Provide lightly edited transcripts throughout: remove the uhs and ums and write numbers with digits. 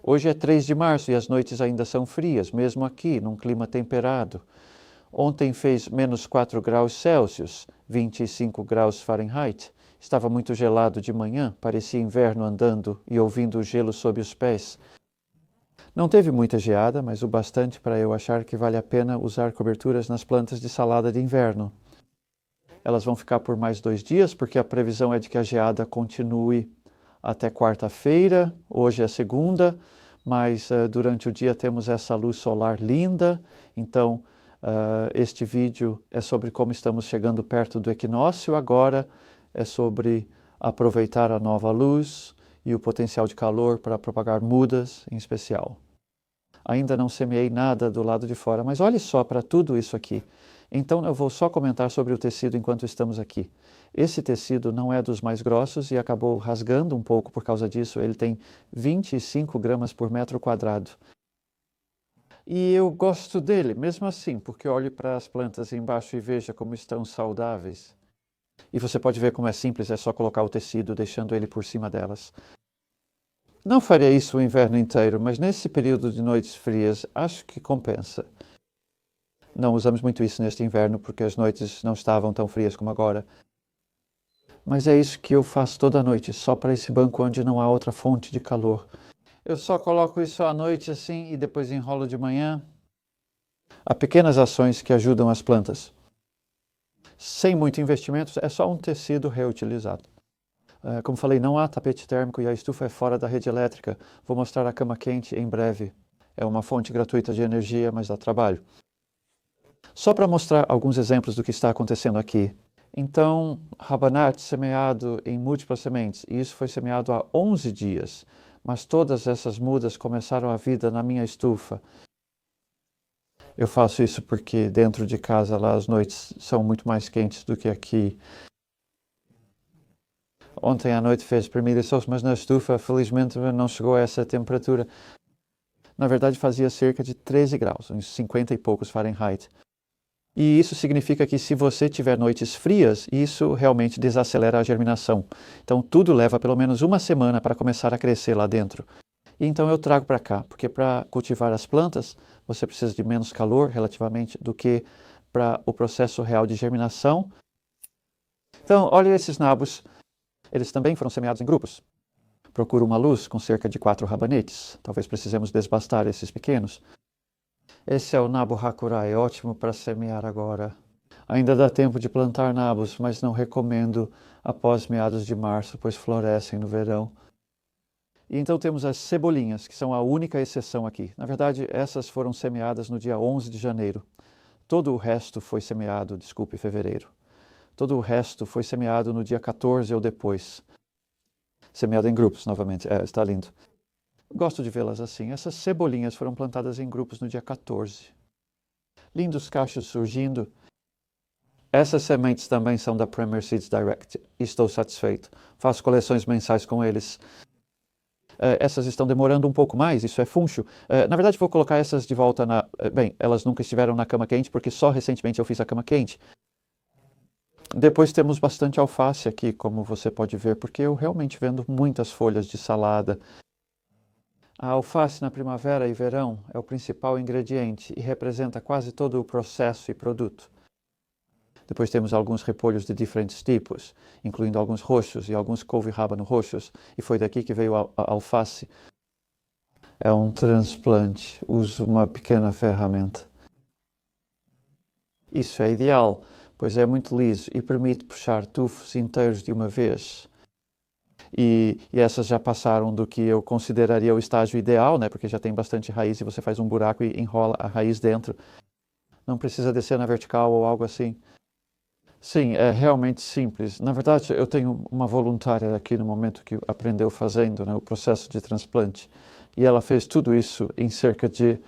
Hoje é 3 de março e as noites ainda são frias, mesmo aqui, num clima temperado. Ontem fez menos 4 graus Celsius, 25 graus Fahrenheit. Estava muito gelado de manhã, parecia inverno andando e ouvindo o gelo sob os pés. Não teve muita geada, mas o bastante para eu achar que vale a pena usar coberturas nas plantas de salada de inverno. Elas vão ficar por mais 2 dias, porque a previsão é de que a geada continue até quarta-feira. Hoje é segunda, mas durante o dia temos essa luz solar linda. Então, este vídeo é sobre como estamos chegando perto do equinócio. Agora é sobre aproveitar a nova luz e o potencial de calor para propagar mudas em especial. Ainda não semeei nada do lado de fora, mas olhe só para tudo isso aqui. Então eu vou só comentar sobre o tecido enquanto estamos aqui. Esse tecido não é dos mais grossos e acabou rasgando um pouco por causa disso. Ele tem 25 gramas por metro quadrado. E eu gosto dele, mesmo assim, porque olhe para as plantas embaixo e veja como estão saudáveis. E você pode ver como é simples, é só colocar o tecido, deixando ele por cima delas. Não faria isso o inverno inteiro, mas nesse período de noites frias, acho que compensa. Não usamos muito isso neste inverno, porque as noites não estavam tão frias como agora. Mas é isso que eu faço toda noite, só para esse banco onde não há outra fonte de calor. Eu só coloco isso à noite assim e depois enrolo de manhã. Há pequenas ações que ajudam as plantas. Sem muito investimento, é só um tecido reutilizado. Como falei, não há tapete térmico e a estufa é fora da rede elétrica. Vou mostrar a cama quente em breve. É uma fonte gratuita de energia, mas dá trabalho. Só para mostrar alguns exemplos do que está acontecendo aqui. Então, rabanete semeado em múltiplas sementes, e isso foi semeado há 11 dias. Mas todas essas mudas começaram a vida na minha estufa. Eu faço isso porque dentro de casa lá as noites são muito mais quentes do que aqui. Ontem à noite fez primeiro sol, mas na estufa felizmente não chegou a essa temperatura. Na verdade fazia cerca de 13 graus, uns 50 e poucos Fahrenheit. E isso significa que se você tiver noites frias, isso realmente desacelera a germinação. Então tudo leva pelo menos uma semana para começar a crescer lá dentro. E então eu trago para cá, porque para cultivar as plantas, você precisa de menos calor relativamente do que para o processo real de germinação. Então, olha esses nabos, eles também foram semeados em grupos. Procuro uma luz com cerca de 4 rabanetes. Talvez precisemos desbastar esses pequenos. Esse é o nabo hakurai, ótimo para semear agora. Ainda dá tempo de plantar nabos, mas não recomendo após meados de março, pois florescem no verão. E então temos as cebolinhas, que são a única exceção aqui. Na verdade, essas foram semeadas no dia 11 de janeiro. Todo o resto foi semeado, fevereiro. Todo o resto foi semeado no dia 14 ou depois. Semeado em grupos, novamente. Está lindo. Gosto de vê-las assim. Essas cebolinhas foram plantadas em grupos no dia 14. Lindos cachos surgindo. Essas sementes também são da Premier Seeds Direct. Estou satisfeito. Faço coleções mensais com eles. Essas estão demorando um pouco mais, isso é funcho. Na verdade, vou colocar essas de volta na... Bem, elas nunca estiveram na cama quente, porque só recentemente eu fiz a cama quente. Depois temos bastante alface aqui, como você pode ver, porque eu realmente vendo muitas folhas de salada. A alface na primavera e verão é o principal ingrediente e representa quase todo o processo e produto. Depois temos alguns repolhos de diferentes tipos, incluindo alguns roxos e alguns couve-rábano roxos, e foi daqui que veio a alface. É um transplante, uso uma pequena ferramenta. Isso é ideal, pois é muito liso e permite puxar tufos inteiros de uma vez. E essas já passaram do que eu consideraria o estágio ideal, né? Porque já tem bastante raiz e você faz um buraco e enrola a raiz dentro. Não precisa descer na vertical ou algo assim. Sim, é realmente simples. Na verdade, eu tenho uma voluntária aqui no momento que aprendeu fazendo, né, o processo de transplante. E ela fez tudo isso em cerca de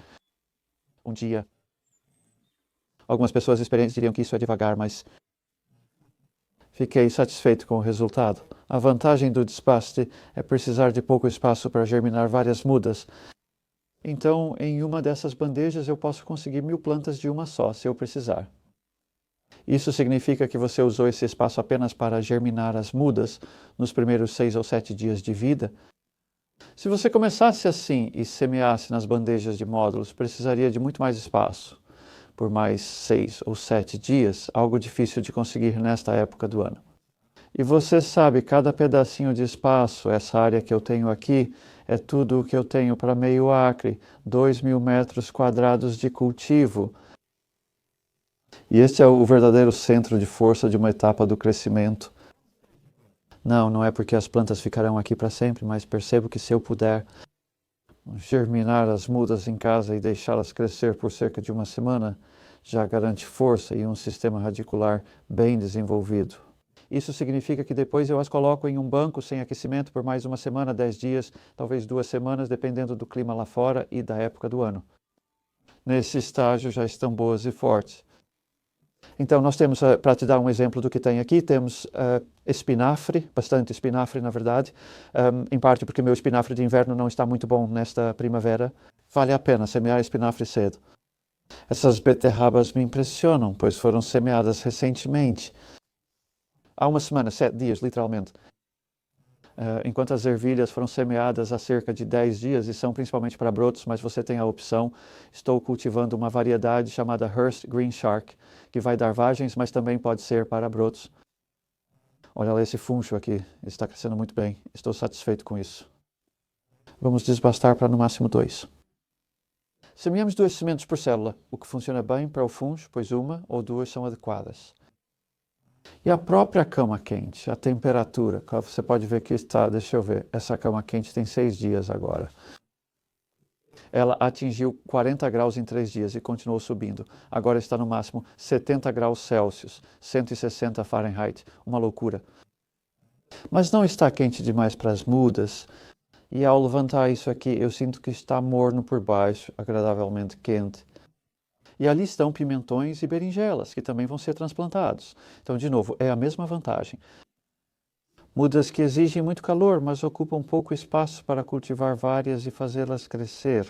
um dia. Algumas pessoas experientes diriam que isso é devagar, mas fiquei satisfeito com o resultado. A vantagem do despaste é precisar de pouco espaço para germinar várias mudas. Então, em uma dessas bandejas, eu posso conseguir 1000 plantas de uma só, se eu precisar. Isso significa que você usou esse espaço apenas para germinar as mudas nos primeiros 6 ou 7 dias de vida. Se você começasse assim e semeasse nas bandejas de módulos, precisaria de muito mais espaço, por mais 6 ou 7 dias, algo difícil de conseguir nesta época do ano. E você sabe, cada pedacinho de espaço, essa área que eu tenho aqui, é tudo o que eu tenho para meio acre, 2.000 metros quadrados de cultivo. E este é o verdadeiro centro de força de uma etapa do crescimento. Não é porque as plantas ficarão aqui para sempre, mas percebo que se eu puder germinar as mudas em casa e deixá-las crescer por cerca de uma semana, já garante força e um sistema radicular bem desenvolvido. Isso significa que depois eu as coloco em um banco sem aquecimento por mais uma semana, 10 dias, talvez 2 semanas, dependendo do clima lá fora e da época do ano. Nesse estágio já estão boas e fortes. Então nós temos, para te dar um exemplo do que tem aqui, temos espinafre, bastante espinafre na verdade, em parte porque meu espinafre de inverno não está muito bom nesta primavera. Vale a pena semear espinafre cedo. Essas beterrabas me impressionam, pois foram semeadas recentemente. Há uma semana, 7 dias, literalmente. Enquanto as ervilhas foram semeadas há cerca de 10 dias e são principalmente para brotos, mas você tem a opção. Estou cultivando uma variedade chamada Hearst Green Shark, que vai dar vagens, mas também pode ser para brotos. Olha lá esse funcho aqui, está crescendo muito bem. Estou satisfeito com isso. Vamos desbastar para no máximo 2. Semeamos 2 sementes por célula, o que funciona bem para o funcho, pois 1 ou 2 são adequadas. E a própria cama quente, a temperatura, você pode ver que está, deixa eu ver, essa cama quente tem 6 dias agora. Ela atingiu 40 graus em 3 dias e continuou subindo. Agora está no máximo 70 graus Celsius, 160 Fahrenheit, uma loucura. Mas não está quente demais para as mudas. E ao levantar isso aqui, eu sinto que está morno por baixo, agradavelmente quente. E ali estão pimentões e berinjelas, que também vão ser transplantados. Então, de novo, é a mesma vantagem. Mudas que exigem muito calor, mas ocupam pouco espaço para cultivar várias e fazê-las crescer.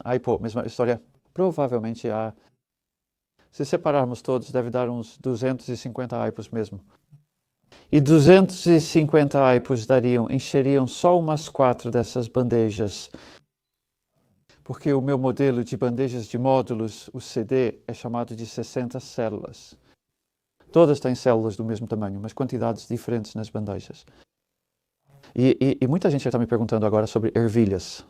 Aí, mesma história. Provavelmente há. Se separarmos todos, deve dar uns 250 aipos mesmo. E 250 aipos encheriam só umas 4 dessas bandejas. Porque o meu modelo de bandejas de módulos, o CD, é chamado de 60 células. Todas têm células do mesmo tamanho, mas quantidades diferentes nas bandejas. E muita gente já está me perguntando agora sobre ervilhas.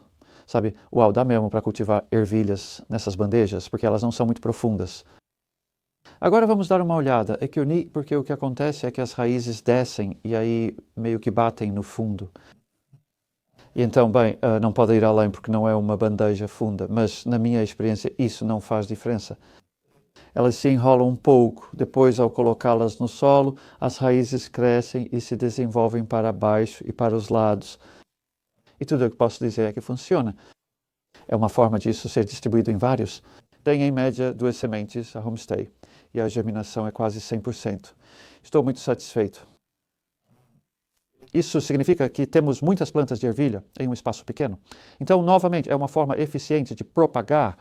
Sabe, uau, dá mesmo para cultivar ervilhas nessas bandejas, porque elas não são muito profundas. Agora vamos dar uma olhada. Porque o que acontece é que as raízes descem e aí meio que batem no fundo. E então, bem, não pode ir além porque não é uma bandeja funda, mas na minha experiência isso não faz diferença. Elas se enrolam um pouco, depois ao colocá-las no solo, as raízes crescem e se desenvolvem para baixo e para os lados. E tudo o que posso dizer é que funciona. É uma forma disso ser distribuído em vários. Tem em média 2 sementes a homestay e a germinação é quase 100%. Estou muito satisfeito. Isso significa que temos muitas plantas de ervilha em um espaço pequeno. Então, novamente, é uma forma eficiente de propagar.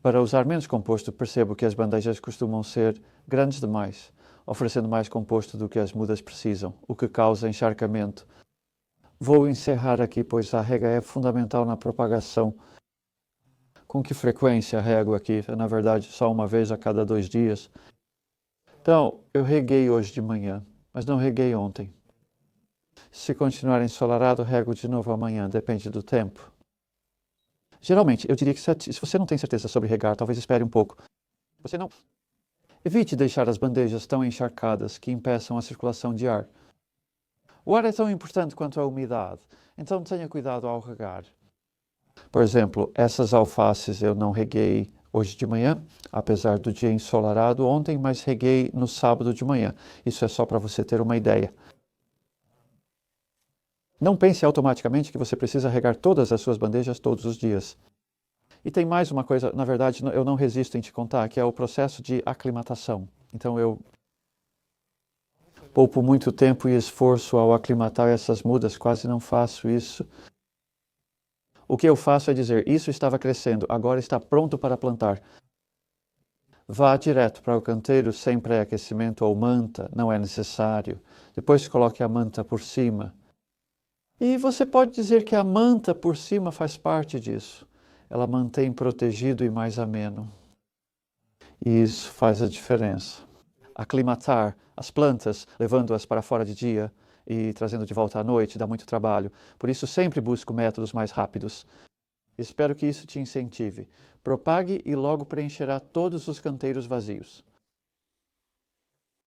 Para usar menos composto, percebo que as bandejas costumam ser grandes demais, oferecendo mais composto do que as mudas precisam, o que causa encharcamento. Vou encerrar aqui, pois a rega é fundamental na propagação. Com que frequência rego aqui? Na verdade, só uma vez a cada 2 dias. Então, eu reguei hoje de manhã, mas não reguei ontem. Se continuar ensolarado, rego de novo amanhã, depende do tempo. Geralmente, eu diria que se você não tem certeza sobre regar, talvez espere um pouco. Evite deixar as bandejas tão encharcadas que impeçam a circulação de ar. O ar é tão importante quanto a umidade, então tenha cuidado ao regar. Por exemplo, essas alfaces eu não reguei hoje de manhã, apesar do dia ensolarado ontem, mas reguei no sábado de manhã. Isso é só para você ter uma ideia. Não pense automaticamente que você precisa regar todas as suas bandejas todos os dias. E tem mais uma coisa, na verdade, eu não resisto em te contar, que é o processo de aclimatação. Então eu poupo muito tempo e esforço ao aclimatar essas mudas, quase não faço isso. O que eu faço é dizer, isso estava crescendo, agora está pronto para plantar. Vá direto para o canteiro sem pré-aquecimento ou manta, não é necessário. Depois coloque a manta por cima. E você pode dizer que a manta por cima faz parte disso. Ela mantém protegido e mais ameno. E isso faz a diferença. Aclimatar as plantas, levando-as para fora de dia e trazendo de volta à noite, dá muito trabalho. Por isso, sempre busco métodos mais rápidos. Espero que isso te incentive. Propague e logo preencherá todos os canteiros vazios.